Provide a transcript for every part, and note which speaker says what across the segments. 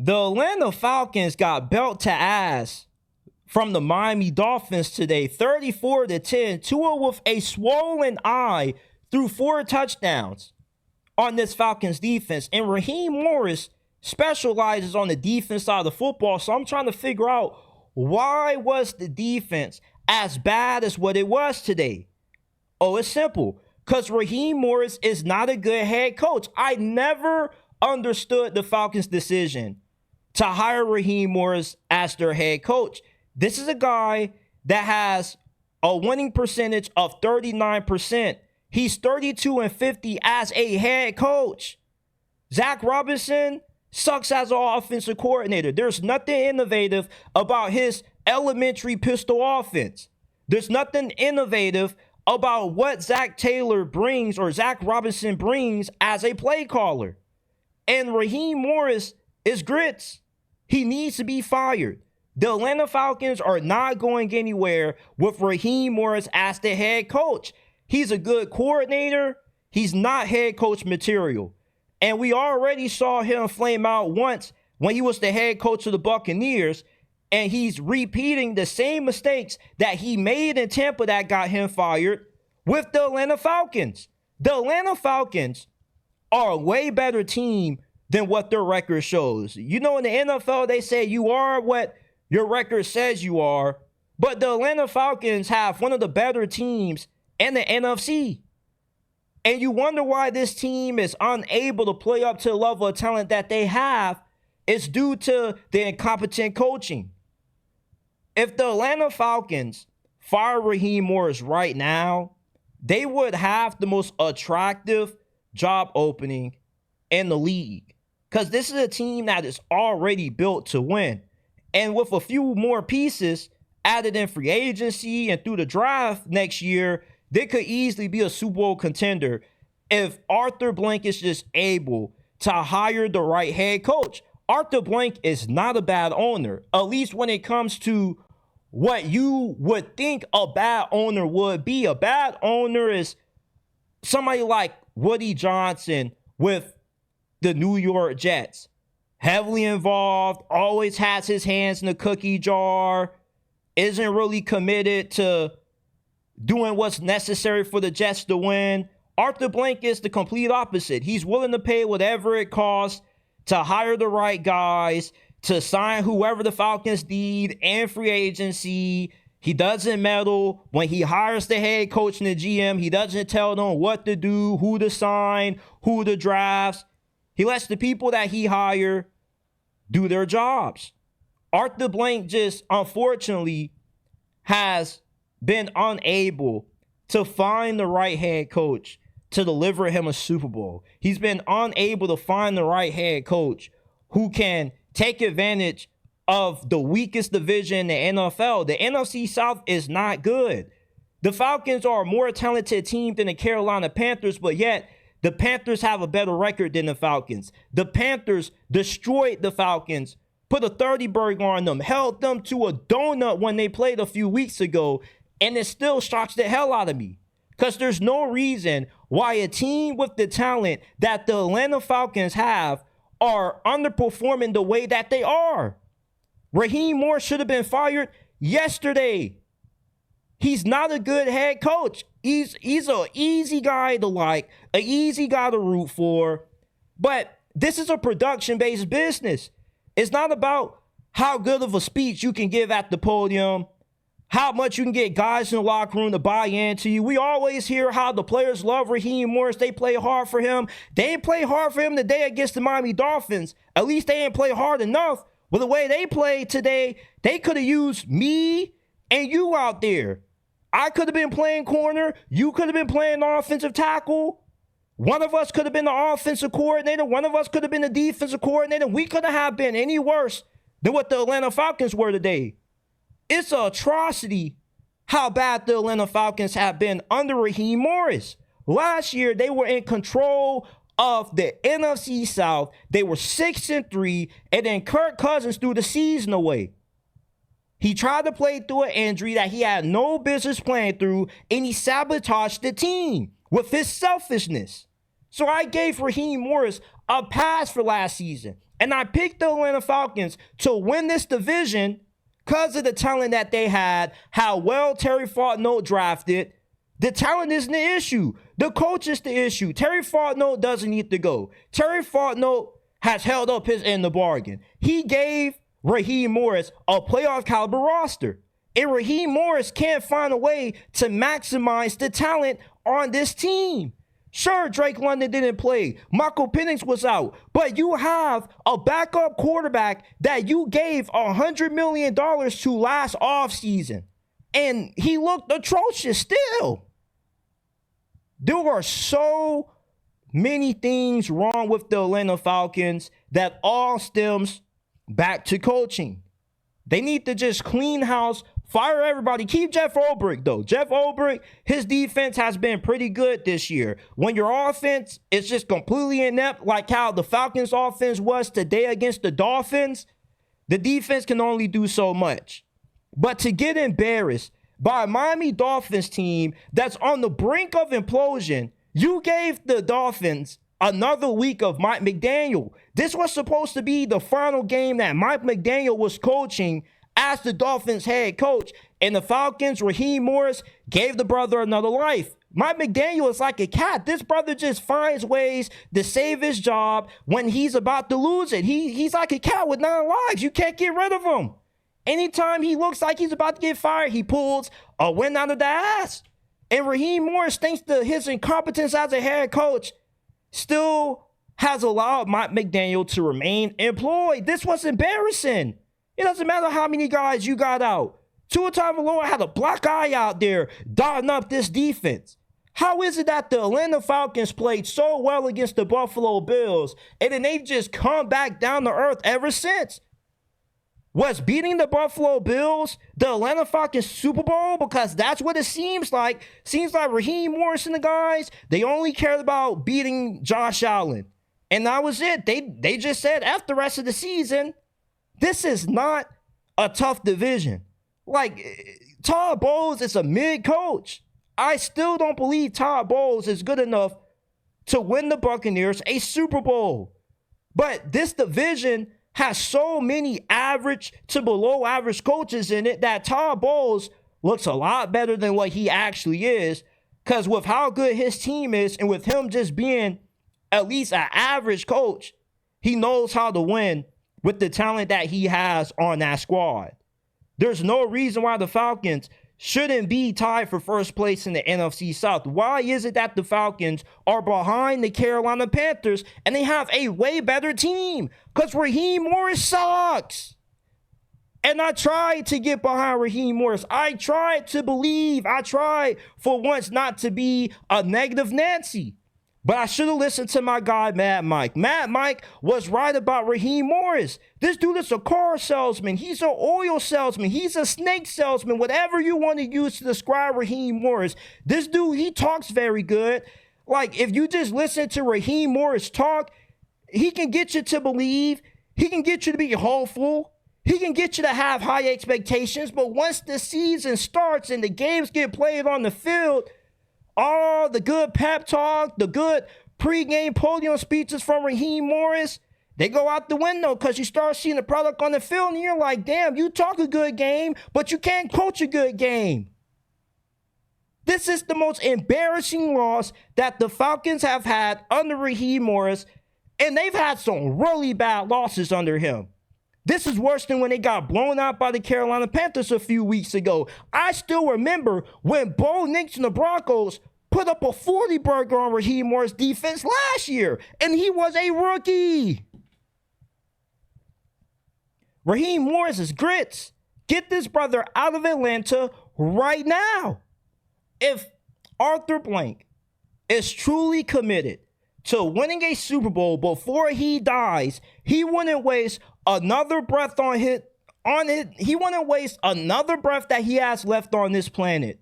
Speaker 1: The Atlanta Falcons got belt to ass from the Miami Dolphins today, 34-10. Tua with a swollen eye threw 4 touchdowns on this Falcons defense. And Raheem Morris specializes on the defense side of the football. So I'm trying to figure out, why was the defense as bad as what it was today? Oh, it's simple. Because Raheem Morris is not a good head coach. I never understood the Falcons' decision to hire Raheem Morris as their head coach. This is a guy that has a winning percentage of 39%. He's 32-50 as a head coach. Zach Robinson sucks as an offensive coordinator. There's nothing innovative about his elementary pistol offense. There's nothing innovative about what Zach Taylor brings or Zach Robinson brings as a play caller. And Raheem Morris is grits. He needs to be fired. The Atlanta Falcons are not going anywhere with Raheem Morris as the head coach. He's a good coordinator. He's not head coach material. And we already saw him flame out once when he was the head coach of the Buccaneers. And he's repeating the same mistakes that he made in Tampa that got him fired with the Atlanta Falcons. The Atlanta Falcons are a way better team than what their record shows. You know, in the NFL, they say you are what your record says you are. But the Atlanta Falcons have one of the better teams in the NFC. And you wonder why this team is unable to play up to the level of talent that they have. It's due to the incompetent coaching. If the Atlanta Falcons fire Raheem Morris right now, they would have the most attractive job opening in the league. Because this is a team that is already built to win. And with a few more pieces added in free agency and through the draft next year, they could easily be a Super Bowl contender if Arthur Blank is just able to hire the right head coach. Arthur Blank is not a bad owner, at least when it comes to what you would think a bad owner would be. A bad owner is somebody like Woody Johnson with the New York Jets. Heavily involved, always has his hands in the cookie jar, isn't really committed to doing what's necessary for the Jets to win. Arthur Blank is the complete opposite. He's willing to pay whatever it costs to hire the right guys, to sign whoever the Falcons need in free agency. He doesn't meddle. When he hires the head coach and the GM, he doesn't tell them what to do, who to sign, who to draft. He lets the people that he hire do their jobs. Arthur Blank just, unfortunately, has been unable to find the right head coach to deliver him a Super Bowl. He's been unable to find the right head coach who can take advantage of the weakest division in the NFL. The NFC South is not good. The Falcons are a more talented team than the Carolina Panthers, but yet the Panthers have a better record than the Falcons. The Panthers destroyed the Falcons, put a 30-burger on them, held them to a donut when they played a few weeks ago, and it still shocks the hell out of me. Because there's no reason why a team with the talent that the Atlanta Falcons have are underperforming the way that they are. Raheem Morris should have been fired yesterday. He's not a good head coach. He's an easy guy to like, an easy guy to root for. But this is a production-based business. It's not about how good of a speech you can give at the podium, how much you can get guys in the locker room to buy into you. We always hear how the players love Raheem Morris. They play hard for him. They didn't play hard for him today against the Miami Dolphins. At least they didn't play hard enough. But the way they played today, they could have used me and you out there. I could have been playing corner. You could have been playing offensive tackle. One of us could have been the offensive coordinator. One of us could have been the defensive coordinator. We couldn't have been any worse than what the Atlanta Falcons were today. It's an atrocity how bad the Atlanta Falcons have been under Raheem Morris. Last year, they were in control of the NFC South. They were 6-3, and then Kirk Cousins threw the season away. He tried to play through an injury that he had no business playing through, and he sabotaged the team with his selfishness. So I gave Raheem Morris a pass for last season. And I picked the Atlanta Falcons to win this division because of the talent that they had, how well Terry Fontenot drafted. The talent isn't the issue. The coach is the issue. Terry Fontenot doesn't need to go. Terry Fontenot has held up his end of the bargain. He gave Raheem Morris a playoff caliber roster. And Raheem Morris can't find a way to maximize the talent on this team. Sure, Drake London didn't play. Michael Penix was out. But you have a backup quarterback that you gave $100 million to last offseason. And he looked atrocious still. There are so many things wrong with the Atlanta Falcons that all stems back to coaching. They need to just clean house, fire everybody. Keep Jeff Ulbrich, though. Jeff Ulbrich, his defense has been pretty good this year. When your offense is just completely inept, like how the Falcons' offense was today against the Dolphins, the defense can only do so much. But to get embarrassed by a Miami Dolphins team that's on the brink of implosion, you gave the Dolphins another week of Mike McDaniel. This was supposed to be the final game that Mike McDaniel was coaching as the Dolphins head coach. And the Falcons, Raheem Morris, gave the brother another life. Mike McDaniel is like a cat. This brother just finds ways to save his job when he's about to lose it. He's like a cat with 9 lives. You can't get rid of him. Anytime he looks like he's about to get fired, he pulls a win out of the ass. And Raheem Morris, thanks to his incompetence as a head coach, still has allowed Mike McDaniel to remain employed. This was embarrassing. It doesn't matter how many guys you got out. Tua Tagovailoa had a black eye out there dotting up this defense. How is it that the Atlanta Falcons played so well against the Buffalo Bills and then they've just come back down to earth ever since? Was beating the Buffalo Bills the Atlanta Falcons Super Bowl? Because that's what it seems like. Seems like Raheem Morris and the guys, they only cared about beating Josh Allen. And that was it. They just said after the rest of the season, this is not a tough division. Like, Todd Bowles is a mid-coach. I still don't believe Todd Bowles is good enough to win the Buccaneers a Super Bowl. But this division has so many average to below average coaches in it that Todd Bowles looks a lot better than what he actually is. Because with how good his team is and with him just being at least an average coach, he knows how to win with the talent that he has on that squad. There's no reason why the Falcons shouldn't be tied for first place in the NFC South. Why is it that the Falcons are behind the Carolina Panthers and they have a way better team? Because Raheem Morris sucks. And I tried to get behind Raheem Morris. I tried to believe. I tried for once not to be a negative Nancy. But I should have listened to my guy, Mad Mike. Mad Mike was right about Raheem Morris. This dude is a car salesman. He's an oil salesman. He's a snake salesman. Whatever you want to use to describe Raheem Morris. This dude, he talks very good. Like, if you just listen to Raheem Morris talk, he can get you to believe. He can get you to be hopeful. He can get you to have high expectations. But once the season starts and the games get played on the field, all the good pep talk, the good pregame podium speeches from Raheem Morris, they go out the window because you start seeing the product on the field and you're like, damn, you talk a good game, but you can't coach a good game. This is the most embarrassing loss that the Falcons have had under Raheem Morris, and they've had some really bad losses under him. This is worse than when they got blown out by the Carolina Panthers a few weeks ago. I still remember when Bo Nix and the Broncos put up a 40-burger on Raheem Morris' defense last year, and he was a rookie. Raheem Morris is grits. Get this brother out of Atlanta right now. If Arthur Blank is truly committed to winning a Super Bowl before he dies, he wouldn't waste another breath he wouldn't waste another breath that he has left on this planet.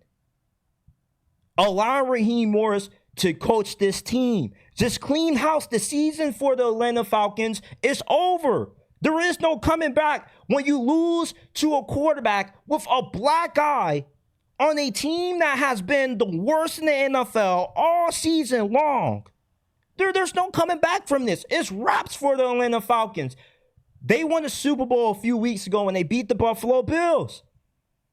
Speaker 1: Allow Raheem Morris to coach this team. Just clean house. The season for the Atlanta Falcons is over. There is no coming back when you lose to a quarterback with a black eye on a team that has been the worst in the NFL all season long. There's no coming back from this. It's wraps for the Atlanta Falcons. They won the Super Bowl a few weeks ago when they beat the Buffalo Bills.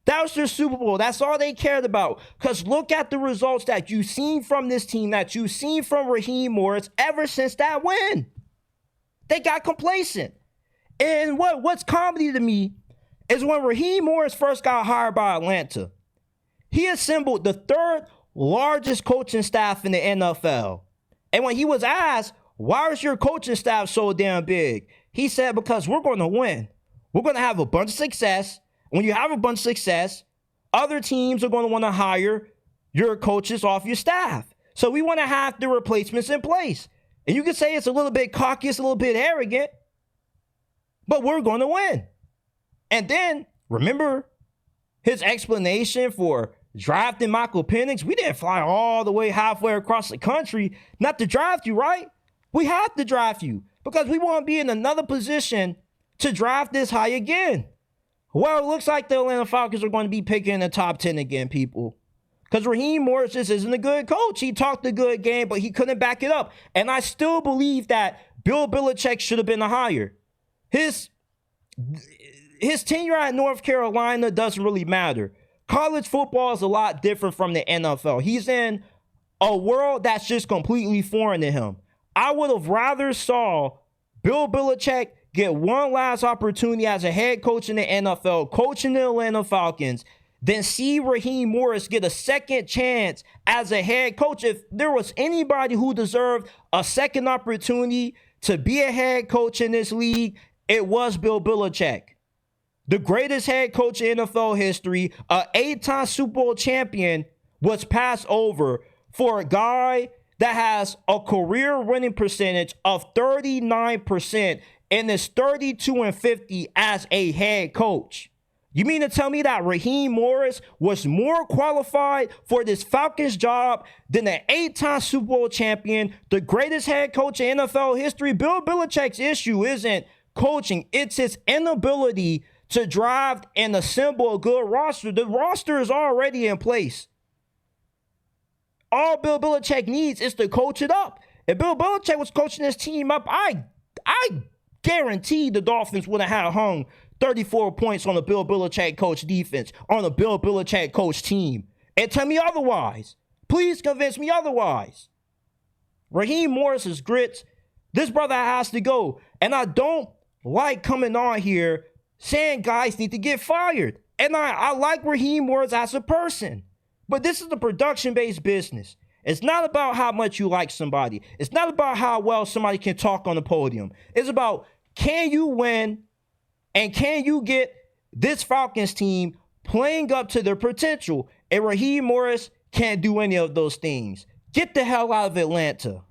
Speaker 1: That was their Super Bowl. That's all they cared about. Because look at the results that you've seen from this team, that you've seen from Raheem Morris ever since that win. They got complacent. And what's comedy to me is when Raheem Morris first got hired by Atlanta, he assembled the third largest coaching staff in the NFL. And when he was asked, why is your coaching staff so damn big? He said, because we're going to win. We're going to have a bunch of success. When you have a bunch of success, other teams are going to want to hire your coaches off your staff. So we want to have the replacements in place. And you can say it's a little bit cocky, it's a little bit arrogant, but we're going to win. And then, remember his explanation for drafting Michael Penix? We didn't fly all the way halfway across the country not to draft you, right? We have to draft you because we want to be in another position to draft this high again. Well, it looks like the Atlanta Falcons are going to be picking in the top 10 again, people. Because Raheem Morris just isn't a good coach. He talked a good game, but he couldn't back it up. And I still believe that Bill Belichick should have been a hire. His tenure at North Carolina doesn't really matter. College football is a lot different from the NFL. He's in a world that's just completely foreign to him. I would have rather saw Bill Belichick get one last opportunity as a head coach in the NFL, coaching the Atlanta Falcons, than see Raheem Morris get a second chance as a head coach. If there was anybody who deserved a second opportunity to be a head coach in this league, it was Bill Belichick. The greatest head coach in NFL history, an 8-time Super Bowl champion, was passed over for a guy that has a career winning percentage of 39% and is 32-50 as a head coach. You mean to tell me that Raheem Morris was more qualified for this Falcons job than the 8-time Super Bowl champion, the greatest head coach in NFL history? Bill Belichick's issue isn't coaching. It's his inability to draft and assemble a good roster. The roster is already in place. All Bill Belichick needs is to coach it up. If Bill Belichick was coaching this team up, I guarantee the Dolphins would have hung 34 points on a Bill Belichick coach defense, on a Bill Belichick coach team. And tell me otherwise. Please convince me otherwise. Raheem Morris is grits. This brother has to go. And I don't like coming on here saying guys need to get fired. And I like Raheem Morris as a person. But this is a production-based business. It's not about how much you like somebody. It's not about how well somebody can talk on the podium. It's about, can you win and can you get this Falcons team playing up to their potential? And Raheem Morris can't do any of those things. Get the hell out of Atlanta.